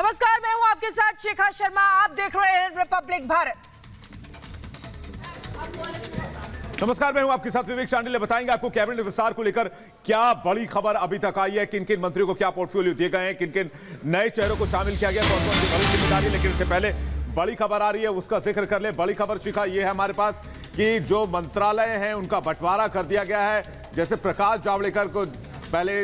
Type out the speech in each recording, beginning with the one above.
नमस्कार, मैं हूं आपके साथ शिखा शर्मा। आप देख रहे हैं रिपब्लिक भारत। नमस्कार, मैं हूं आपके साथ विवेक चांडिल्य। बताएंगे आपको कैबिनेट विस्तार को लेकर क्या बड़ी खबर अभी तक आई है, किन किन मंत्रियों को क्या पोर्टफोलियो दिए गए हैं, किन किन नए चेहरों को शामिल किया गया, कौन कौन सी बड़ी जिम्मेदारी। लेकिन इससे पहले बड़ी खबर आ रही है, उसका जिक्र कर ले। बड़ी खबर शिखा ये है हमारे पास कि जो मंत्रालय हैं उनका बंटवारा कर दिया गया है। जैसे प्रकाश जावड़ेकर को पहले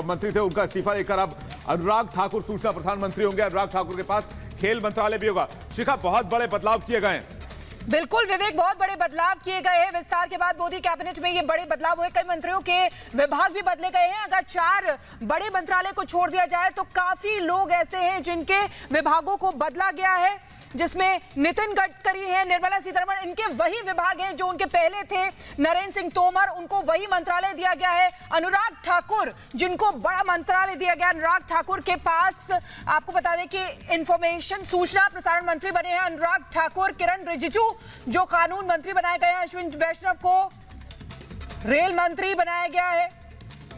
मंत्री थे, उनका इस्तीफा लेकर अब अनुराग ठाकुर सूचना प्रसारण मंत्री होंगे। अनुराग ठाकुर के पास खेल मंत्रालय भी होगा। शिखा, बहुत बड़े बदलाव किए गए हैं। बिल्कुल विवेक, बहुत बड़े बदलाव किए गए हैं। विस्तार के बाद मोदी कैबिनेट में ये बड़े बदलाव हुए। कई मंत्रियों के विभाग भी बदले गए हैं। अगर 4 बड़े मंत्रालय को छोड़ दिया जाए तो काफी लोग ऐसे हैं जिनके विभागों को बदला गया है, जिसमें नितिन गडकरी हैं, निर्मला सीतारमण, इनके वही विभाग हैं जो उनके पहले थे। नरेंद्र सिंह तोमर, उनको वही मंत्रालय दिया गया है। अनुराग ठाकुर, जिनको बड़ा मंत्रालय दिया गया, अनुराग ठाकुर के पास आपको बता दें कि इंफॉर्मेशन सूचना प्रसारण मंत्री बने हैं अनुराग ठाकुर। किरण रिजिजू जो कानून मंत्री बनाए गए हैं। अश्विन वैष्णव को रेल मंत्री बनाया गया है।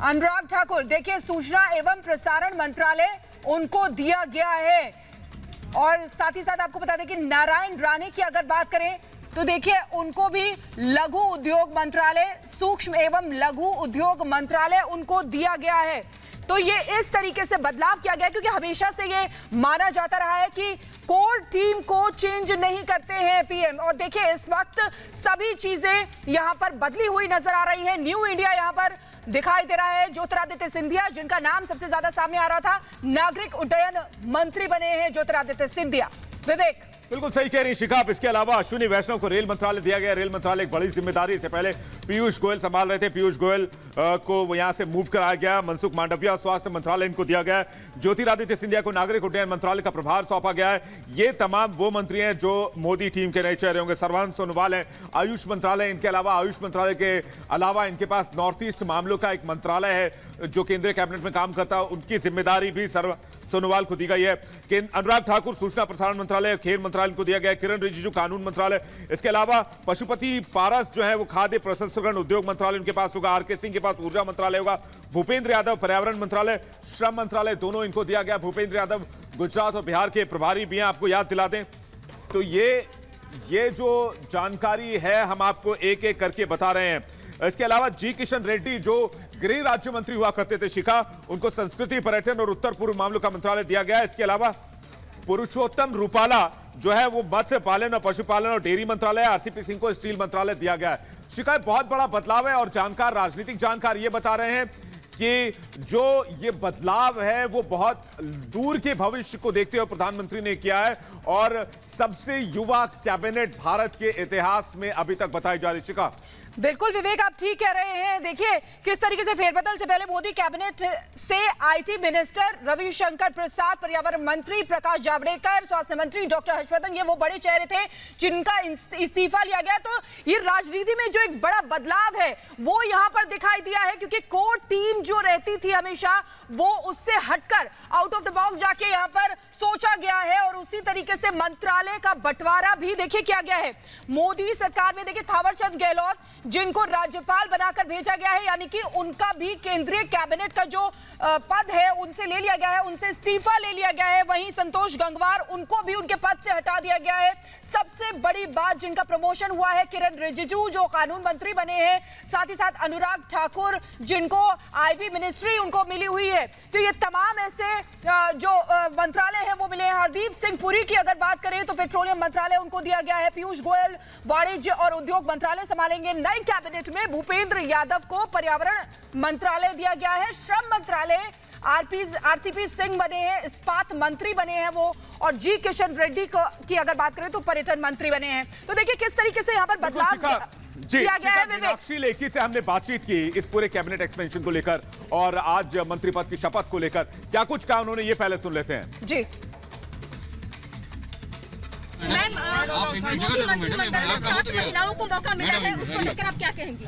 अनुराग ठाकुर, देखिए, सूचना एवं प्रसारण मंत्रालय उनको दिया गया है। और साथ ही साथ आपको बता दें कि नारायण राणे की अगर बात करें तो देखिए, उनको भी लघु उद्योग मंत्रालय, सूक्ष्म एवं लघु उद्योग मंत्रालय उनको दिया गया है। तो ये इस तरीके से बदलाव किया गया, क्योंकि हमेशा से ये माना जाता रहा है कि कोर टीम को चेंज नहीं करते हैं पीएम। और देखिए, इस वक्त सभी चीजें यहां पर बदली हुई नजर आ रही है। न्यू इंडिया यहां पर दिखाई दे रहा है। ज्योतिरादित्य सिंधिया, जिनका नाम सबसे ज्यादा सामने आ रहा था, नागरिक उड्डयन मंत्री बने हैं ज्योतिरादित्य सिंधिया। विवेक, बिल्कुल सही कह रही शिखा। इसके अलावा अश्विनी वैष्णव को रेल मंत्रालय दिया गया। रेल मंत्रालय एक बड़ी जिम्मेदारी। से पहले पीयूष गोयल संभाल रहे थे। पीयूष गोयल को यहां से मूव कराया गया। मनसुख मांडविया स्वास्थ्य मंत्रालय इनको दिया गया है। ज्योतिरादित्य सिंधिया को नागरिक उड्डयन मंत्रालय का प्रभार सौंपा गया है। ये तमाम वो मंत्री हैं जो मोदी टीम के नए चेहरे होंगे। सर्बानंद सोनोवाल है आयुष मंत्रालय। इनके अलावा आयुष मंत्रालय के अलावा इनके पास नॉर्थ ईस्ट मामलों का एक मंत्रालय है जो केंद्रीय कैबिनेट में काम करता है। उनकी जिम्मेदारी भी सोनोवाल को दी गई है। अनुराग ठाकुर सूचना प्रसारण मंत्रालय, खेल मंत्रालय को दिया गया है। किरण रिजिजू कानून मंत्रालय। इसके अलावा पशुपति पारस जो है वो खाद्य प्रसंस्करण उद्योग मंत्रालय उनके पास होगा। आरके सिंह के पास ऊर्जा मंत्रालय होगा। भूपेंद्र यादव पर्यावरण मंत्रालय, श्रम मंत्रालय, दोनों इनको दिया गया। भूपेंद्र यादव गुजरात और बिहार के प्रभारी भी हैं, आपको याद दिला दें। तो ये जो जानकारी है हम आपको एक एक करके बता रहे हैं। इसके अलावा जी किशन रेड्डी जो गृह राज्य मंत्री हुआ करते थे शिखा, उनको संस्कृति, पर्यटन और उत्तर पूर्व मामलों का मंत्रालय दिया गया है। इसके अलावा पुरुषोत्तम रूपाला जो है वो मत्स्य पालन और पशुपालन और डेयरी मंत्रालय, आरसीपी सिंह को स्टील मंत्रालय दिया गया है। शिखा, बहुत बड़ा बदलाव है। और जानकार, राजनीतिक जानकार ये बता रहे हैं कि जो ये बदलाव है वो बहुत दूर के भविष्य को देखते हुए प्रधानमंत्री ने किया है और सबसे युवा कैबिनेट भारत के इतिहास में अभी तक बताई जा रही। शिखा, बिल्कुल विवेक, आप ठीक कह रहे हैं। देखिए किस तरीके से फेरबदल से पहले मोदी कैबिनेट से आईटी मिनिस्टर रविशंकर प्रसाद, पर्यावरण मंत्री प्रकाश जावड़ेकर, स्वास्थ्य मंत्री डॉक्टर हर्षवर्धन, ये वो बड़े चेहरे थे जिनका इस्तीफा लिया गया। तो ये राजनीति में जो एक बड़ा बदलाव है वो यहां पर दिखाई दिया है, क्योंकि कोर टीम जो रहती थी हमेशा, वो उससे हटकर आउट ऑफ द बॉक्स जाके यहां पर सोचा गया है। और उसी तरीके से मंत्रालय का बंटवारा भी देखिए किया गया है। मोदी सरकार में देखिए थावरचंद गहलोत, जिनको राज्यपाल बनाकर भेजा गया है, यानी कि उनका भी केंद्रीय कैबिनेट का जो पद है उनसे ले लिया गया है, उनसे इस्तीफा ले लिया गया है। वहीं संतोष गंगवार, उनको भी उनके पद से हटा दिया गया है। सबसे बड़ी बात, जिनका प्रमोशन हुआ है, किरण रिजिजू जो कानून मंत्री बने हैं, साथ ही साथ अनुराग ठाकुर जिनको आईबी मिनिस्ट्री उनको मिली हुई है। तो ये तमाम ऐसे जो मंत्रालय है वो मिले हैं। हरदीप सिंह पुरी की अगर बात करें तो पेट्रोलियम मंत्रालय उनको दिया गया है। पीयूष गोयल वाणिज्य और उद्योग मंत्रालय संभालेंगे। नई कैबिनेट में भूपेंद्र यादव को पर्यावरण मंत्रालय दिया गया है। श्रम मंत्रालय आरसीपी सिंह बने हैं, इस्पात मंत्री बने हैं वो। और जी किशन रेड्डी की अगर बात करें तो पर्यटन मंत्री बने हैं। तो देखिए किस तरीके से यहाँ पर बदलाव किया गया है। मीनाक्षी लेखी से हमने बातचीत की इस पूरे कैबिनेट एक्सपेंशन को लेकर और आज मंत्री पद की शपथ को लेकर। क्या कुछ कहा उन्होंने, ये पहले सुन लेते हैं। जी मैम, मोदी मंत्रिमंडल में 7 महिलाओं को मौका मिला है, उसको लेकर आप क्या कहेंगी?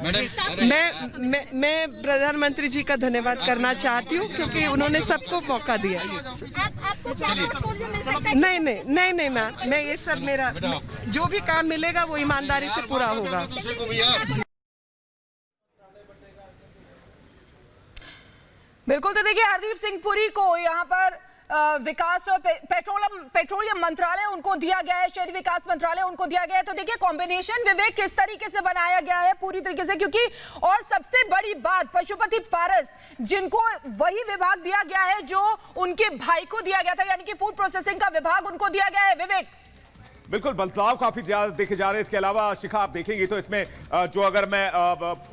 मैं प्रधानमंत्री जी का धन्यवाद करना चाहती हूँ, क्योंकि उन्होंने सबको मौका दिया। आपको क्या पोर्टफोलियो मिल सकता है? नहीं मैम, मैं ये सब मेरा जो भी काम मिलेगा वो ईमानदारी से पूरा होगा। बिल्कुल। तो देखिए हरदीप सिंह पुरी को यहाँ पर विकास और पेट्रोलियम मंत्रालय उनको दिया गया है, शहरी विकास मंत्रालय उनको दिया गया है। तो देखिए कॉम्बिनेशन विवेक किस तरीके से बनाया गया है पूरी तरीके से, क्योंकि और सबसे बड़ी बात पशुपति पारस जिनको वही विभाग दिया गया है जो उनके भाई को दिया गया था, यानी कि फूड प्रोसेसिंग का विभाग उनको दिया गया है। विवेक बिल्कुल बदलाव काफी ज्यादा देखे जा रहे हैं। इसके अलावा शिखा आप देखेंगे तो इसमें जो अगर मैं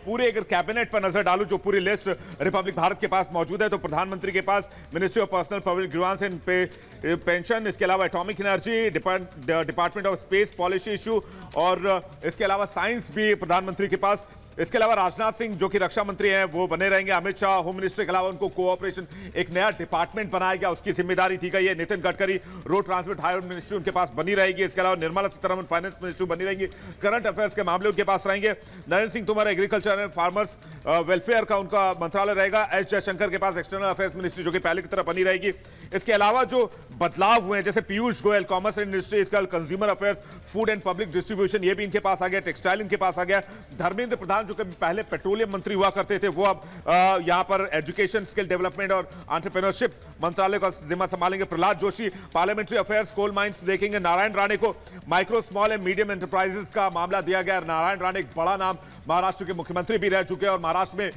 पूरे अगर कैबिनेट पर नजर डालूं, जो पूरी लिस्ट रिपब्लिक भारत के पास मौजूद है, तो प्रधानमंत्री के पास ministry of personnel public grievance and pension, इसके अलावा atomic energy, department of space policy issue, और इसके अलावा साइंस भी प्रधानमंत्री के पास। इसके अलावा राजनाथ सिंह जो कि रक्षा मंत्री हैं वो बने रहेंगे। अमित शाह होम मिनिस्टर के अलावा उनको कोऑपरेशन एक नया डिपार्टमेंट बनाया गया, उसकी जिम्मेदारी दी गई है। Nitin Gadkari road transport highway ministry उनके पास बनी रहेगी। इसके अलावा निर्मला सीतारमण फाइनेंस मिनिस्ट्री बनी रहेंगी। करंट अफेयर्स के मामले उनके पास रहेंगे। Narendra Singh Tomar agriculture and farmers welfare का उनका मंत्रालय रहेगा। एस जयशंकर के पास एक्सटर्नल अफेयर्स मिनिस्ट्री जो कि पहले की तरह बनी रहेगी। इसके अलावा जो बदलाव हुए हैं जैसे Piyush Goyal commerce and industry, consumer affairs, food and public distribution, ये भी इनके पास आ गया। टेक्सटाइल इनके पास आ गया। धर्मेंद्र प्रधान जो कि पहले पेट्रोलियम मंत्री हुआ करते थे वो अब यहां पर एजुकेशन, स्किल डेवलपमेंट और एंटरप्रेन्योरशिप मंत्रालय का जिम्मा संभालेंगे। Prahlad Joshi parliamentary affairs, coal mines देखेंगे। नारायण राणे को micro small and medium enterprises का मामला दिया गया। नारायण राणे एक बड़ा नाम, महाराष्ट्र के मुख्यमंत्री भी रह चुके हैं और महाराष्ट्र में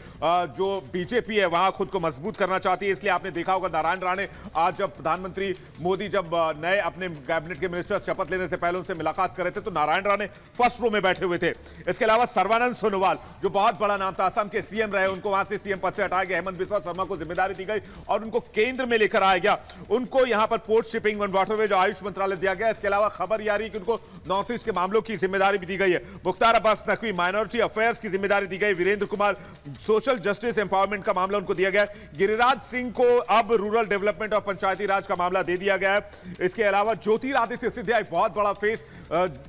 जो बीजेपी है वहां खुद को मजबूत करना चाहती है, इसलिए आपने देखा होगा नारायण राणे आज जब प्रधानमंत्री मोदी जब नए अपने कैबिनेट के मिनिस्टर शपथ लेने से पहले उनसे मुलाकात कर रहे थे तो नारायण राणे फर्स्ट रो में बैठे हुए थे। इसके अलावा सर्बानंद सोनोवाल जो बहुत बड़ा नाम था, असम के सीएम रहे, उनको वहां से सीएम पद से हटाया गया। हेमंत बिस्वा शर्मा को जिम्मेदारी दी गई और उनको केंद्र में लेकर आया गया। उनको यहां पर port shipping and waterways Ayush मंत्रालय दिया गया। इसके अलावा खबर यह आ रही है कि उनको नॉर्थ ईस्ट के मामलों की जिम्मेदारी भी दी गई है। मुख्तार अब्बास नकवी माइनॉरिटी अफेयर्स की जिम्मेदारी दी गई। Virendra Kumar social justice empowerment का मामला उनको दिया गया। गिरिराज सिंह को अब रूरल डेवलपमेंट और पंचायती राज का मामला दे दिया गया है। इसके अलावा ज्योतिरादित्य सिंधिया एक बहुत बड़ा फेस,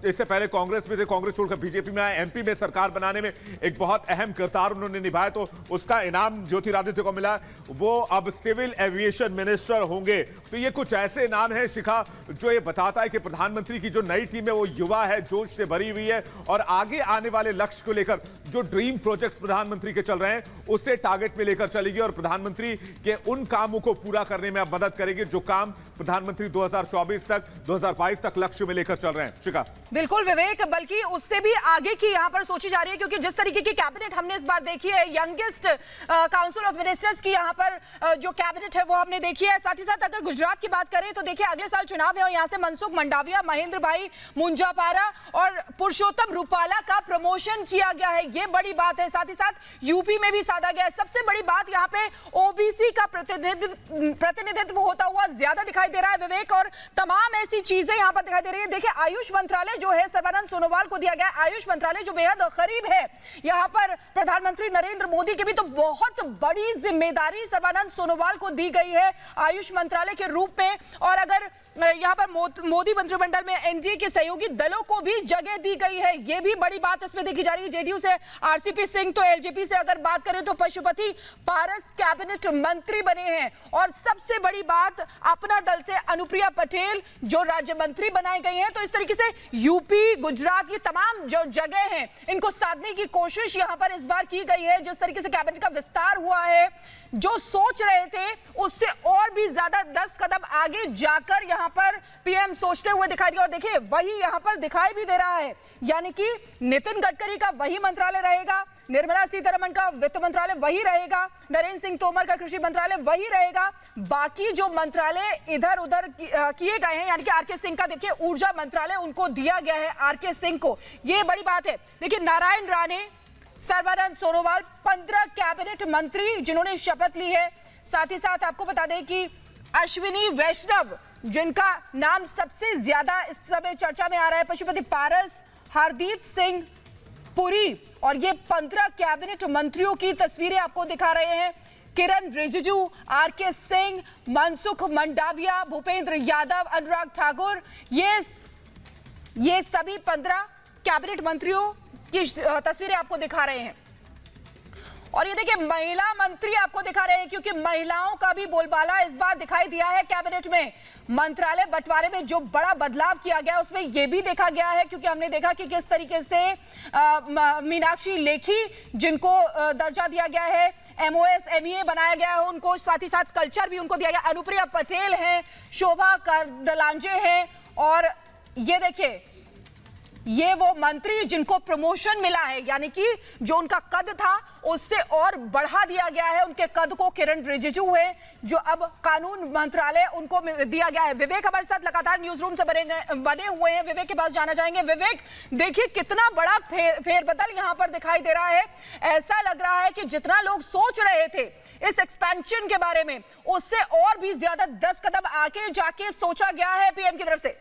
इससे पहले कांग्रेस में थे, कांग्रेस छोड़कर बीजेपी में आए, एमपी में सरकार बनाने में एक बहुत अहम किरदार उन्होंने निभाया, तो उसका इनाम ज्योतिरादित्य को मिला। वो अब सिविल एविएशन मिनिस्टर होंगे। तो ये कुछ ऐसे नाम है शिखा जो ये बताता है कि प्रधानमंत्री की जो नई टीम है वो युवा है, जोश से भरी हुई है और आगे आने वाले लक्ष्य को लेकर जो ड्रीम प्रोजेक्ट प्रधानमंत्री के चल रहे हैं उसे टारगेट में लेकर चलेगी और प्रधानमंत्री के उन कामों को पूरा करने में अब मदद करेगी जो काम प्रधानमंत्री 2024 तक 2022 तक लक्ष्य में लेकर चल रहे हैं। शिखा बिल्कुल विवेक, बल्कि उससे भी आगे की यहां पर सोची जा रही है, क्योंकि जिस तरीके की कैबिनेट हमने इस बार देखी है, यंगेस्ट काउंसिल ऑफ मिनिस्टर्स की यहां पर जो कैबिनेट है वो हमने देखी है। साथ ही साथ अगर गुजरात की बात करें तो देखिए अगले साल चुनाव है और यहां से मनसुख मंडाविया, महेंद्र भाई मुंजापारा और पुरुषोत्तम रूपाला का प्रमोशन किया गया है, ये बड़ी बात है। साथ ही साथ यूपी में भी साधा गया है। सबसे बड़ी बात यहां पे ओबीसी का प्रतिनिधित्व होता हुआ ज्यादा दिखाई दे रहा है विवेक, और तमाम ऐसी चीजें यहां पर दिखाई दे रही है। देखिए आयुष मंत्रालय जो है सर्बानंद सोनोवाल को दिया गया। आयुष मंत्रालय जो बेहद करीब है यहां पर प्रधानमंत्री नरेंद्र मोदी की भी, तो बहुत बड़ी जिम्मेदारी सर्बानंद सोनोवाल को दी गई है आयुष मंत्रालय के रूप में। और अगर यहां पर मोदी मंत्रिमंडल में एनडीए के सहयोगी दलों को भी जगह दी गई है, यह भी बड़ी बात इसमें देखी जा रही है। जेडीयू से आरसीपी सिंह, तो एलजेपी से अगर बात करें तो पशुपति पारस कैबिनेट मंत्री बने हैं। और सबसे बड़ी बात अपना दल से अनुप्रिया पटेल जो राज्य मंत्री बनाई गई हैं। तो इस तरीके से यूपी, गुजरात, ये तमाम जो जगह हैं इनको साधने की कोशिश यहां पर इस बार की गई है। जिस तरीके से कैबिनेट का विस्तार हुआ है, जो सोच रहे थे उससे और भी ज्यादा 10 कदम आगे जाकर यहां पर पीएम सोचते हुए दिखाई दिया। और देखिए वही यहां पर दिखाई भी दे रहा है, यानी कि नितिन गडकरी का वही मंत्रालय रहेगा, निर्मला सीतारमण का वित्त मंत्रालय वही रहेगा, नरेंद्र सिंह तोमर का कृषि मंत्रालय वही रहेगा। बाकी जो मंत्रालय इधर उधर किए गए हैं, यानी कि आरके सिंह का देखिए ऊर्जा मंत्रालय उनको दिया गया है, आरके सिंह को, यह बड़ी बात है। देखिए नारायण राणे, सर्बानंद सोनोवाल 15 कैबिनेट मंत्री जिन्होंने शपथ ली है। साथ ही साथ आपको बता दें कि अश्विनी वैष्णव जिनका नाम सबसे ज्यादा इस समय चर्चा में आ रहा है, पशुपति पारस, हरदीप सिंह पुरी, और ये 15 कैबिनेट मंत्रियों की तस्वीरें आपको दिखा रहे हैं। किरण रिजिजू, आरके सिंह, मनसुख मंडाविया, भूपेंद्र यादव, अनुराग ठाकुर, ये सभी 15 कैबिनेट मंत्रियों की तस्वीरें आपको दिखा रहे हैं। और ये देखिए महिला मंत्री आपको दिखा रहे हैं, क्योंकि महिलाओं का भी बोलबाला इस बार दिखाई दिया है। कैबिनेट में मंत्रालय बंटवारे में जो बड़ा बदलाव किया गया उसमें ये भी देखा गया है, क्योंकि हमने देखा कि किस तरीके से मीनाक्षी लेखी जिनको दर्जा दिया गया है, MOS MEA बनाया गया है उनको, साथ ही साथ कल्चर भी उनको दिया गया। अनुप्रिया पटेल हैं, शोभा करदलांजे हैं, और ये देखिए ये वो मंत्री जिनको प्रमोशन मिला है, यानी कि जो उनका कद था उससे और बढ़ा दिया गया है उनके कद को। किरण रिजिजू है जो अब कानून मंत्रालय उनको दिया गया है। विवेक हमारे साथ लगातार न्यूज रूम से बने हुए हैं, विवेक के पास जाना चाहेंगे। विवेक, देखिए कितना बड़ा फेरबदल यहां पर दिखाई दे रहा है। ऐसा लग रहा है कि जितना लोग सोच रहे थे इस एक्सपेंशन के बारे में, उससे और भी ज्यादा 10 कदम आगे जाके सोचा गया है पीएम की तरफ से।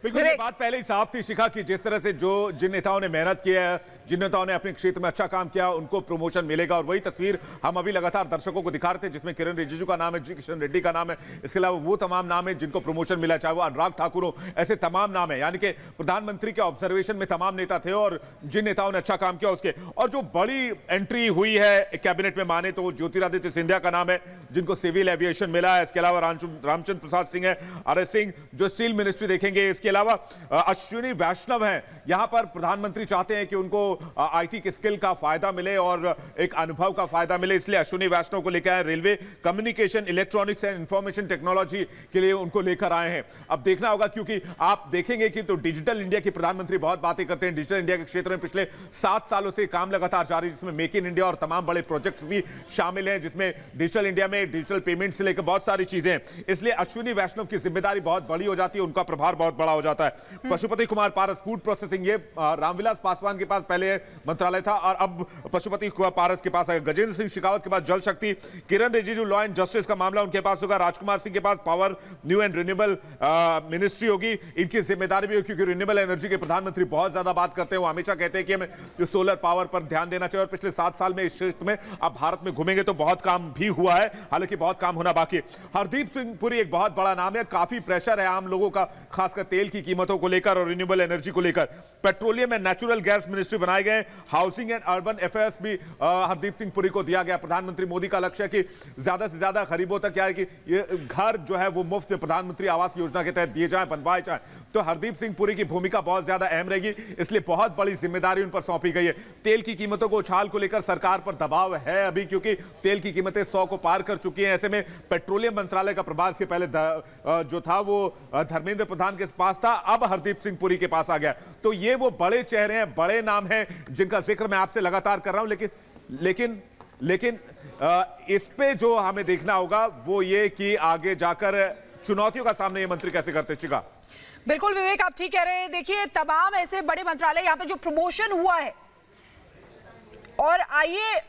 बिल्कुल, ये बात पहले ही साफ थी शिखा की जिस तरह से जिन नेताओं ने मेहनत की है, जिन नेताओं ने अपने क्षेत्र में अच्छा काम किया, उनको प्रमोशन मिलेगा। और वही तस्वीर हम अभी लगातार दर्शकों को दिखा रहे थे, जिसमें किरण रिजिजू का नाम है, जी किशन रेड्डी का नाम है, इसके अलावा वो तमाम नाम है जिनको प्रमोशन मिला, चाहे वो अनुराग ठाकुर हो, ऐसे तमाम नाम है। यानी कि प्रधानमंत्री के ऑब्जर्वेशन में तमाम नेता थे और जिन नेताओं ने अच्छा काम किया उसके। और जो बड़ी एंट्री हुई है कैबिनेट में माने तो ज्योतिरादित्य सिंधिया का नाम है जिनको सिविल एविएशन मिला है। इसके अलावा रामचंद्र प्रसाद सिंह है, RS सिंह जो स्टील मिनिस्ट्री देखेंगे। इसके अलावा अश्विनी वैष्णव हैं। यहां पर प्रधानमंत्री चाहते हैं कि उनको IT के स्किल का फायदा मिले और एक अनुभव का फायदा मिले, इसलिए अश्विनी वैष्णव को लेकर आए। Railway, communication, electronics and information technology के लिए उनको लेकर आए हैं। अब देखना होगा, क्योंकि आप देखेंगे कि तो डिजिटल इंडिया की प्रधानमंत्री बहुत बातें करते हैं। डिजिटल इंडिया के क्षेत्र में पिछले 7 सालों से काम लगातार जारी, जिसमें मेक इन इंडिया और तमाम बड़े प्रोजेक्ट्स भी शामिल हैं, जिसमें डिजिटल इंडिया में डिजिटल पेमेंट से लेकर बहुत सारी चीजें हैं। इसलिए अश्विनी वैष्णव की जिम्मेदारी बहुत बड़ी हो जाती है, उनका प्रभार बहुत बड़ा हो जाता है। पशुपति कुमार पारस, फूड प्रोसेसिंग, ये रामविलास पासवान के पास पहले मंत्रालय था और अब पशुपति कुमार पारस के पास है। गजेंद्र सिंह शेखावत के पास Jal Shakti, Kiren Rijiju law and justice का मामला उनके पास होगा, राजकुमार सिंह के पास power, new and renewable ministry होगी। इनकी जिम्मेदारी भी होगी क्योंकि रिन्यूएबल एनर्जी के प्रधानमंत्री बहुत ज्यादा बात करते हैं। वो हमेशा कहते हैं कि हमें जो सोलर पावर पर ध्यान देना चाहिए और पिछले 7 साल में इस क्षेत्र में अब भारत में घूमेंगे तो बहुत काम भी हुआ है, हालांकि बहुत काम होना बाकी। हरदीप सिंह पुरी एक बहुत बड़ा नाम है, काफी प्रेशर है आम लोगों का, खासकर तेल की कीमतों को लेकर और रिन्यूएबल एनर्जी को लेकर। Petroleum and natural gas ministry बनाए गए। हाउसिंग एंड अर्बन अफेयर्स भी हरदीप सिंह पुरी को दिया गया। प्रधानमंत्री मोदी का लक्ष्य है कि ज्यादा से ज्यादा गरीबों तक क्या है कि ये घर जो है वो मुफ्त में प्रधानमंत्री आवास योजना के तहत दिए जाएं, बनवाए जाएं। तो हरदीप सिंह पुरी की भूमिका बहुत ज्यादा अहम रहेगी, इसलिए बहुत बड़ी जिम्मेदारी उन पर सौंपी गई है। तेल की कीमतों को उछाल को लेकर सरकार पर दबाव है अभी, क्योंकि तेल की कीमतें 100 को पार कर चुकी हैं। ऐसे में पेट्रोलियम मंत्रालय का प्रभार से पहले जो था वो धर्मेंद्र प्रधान के पास था, अब हरदीप सिंह पुरी के पास आ गया। तो ये वो बड़े चेहरे हैं, बड़े नाम हैं जिनका जिक्र मैं आपसे लगातार कर रहा हूं। लेकिन इस पे जो हमें देखना होगा वो ये कि आगे जाकर चुनौतियों का सामना ये मंत्री कैसे करते। चिका, बिल्कुल विवेक, आप ठीक कह रहे हैं। देखिए तमाम ऐसे बड़े मंत्रालय यहाँ पे जो प्रमोशन हुआ है, और आइए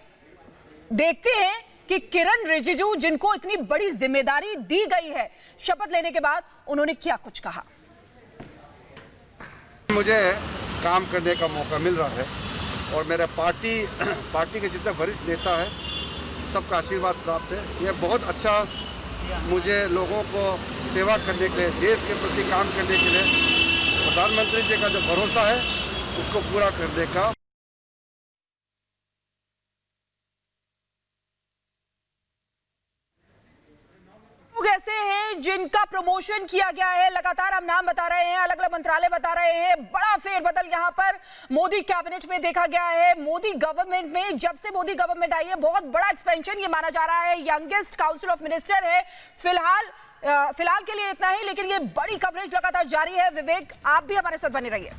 देखते हैं कि किरण रिजिजू जिनको इतनी बड़ी जिम्मेदारी दी गई है, शपथ लेने के बाद उन्होंने क्या कुछ कहा। मुझे काम करने का मौका मिल रहा है और मेरा पार्टी के जितने वरिष्ठ नेता है सबका आशीर्वाद प्राप्त है। यह बहुत अच्छा मुझे लोगों को सेवा करने के लिए, देश के प्रति काम करने के लिए प्रधानमंत्री जी का जो भरोसा है उसको पूरा करने का। लोग ऐसे हैं जिनका प्रमोशन किया गया है, लगातार हम नाम बता रहे हैं, अलग अलग मंत्रालय बता रहे हैं। बड़ा फेरबदल यहां पर मोदी कैबिनेट में देखा गया है। मोदी गवर्नमेंट में, जब से मोदी गवर्नमेंट आई है, बहुत बड़ा एक्सपेंशन ये माना जा रहा है। यंगेस्ट काउंसिल ऑफ मिनिस्टर है फिलहाल के लिए इतना ही, लेकिन ये बड़ी कवरेज लगातार जारी है। विवेक, आप भी हमारे साथ बने रहिए।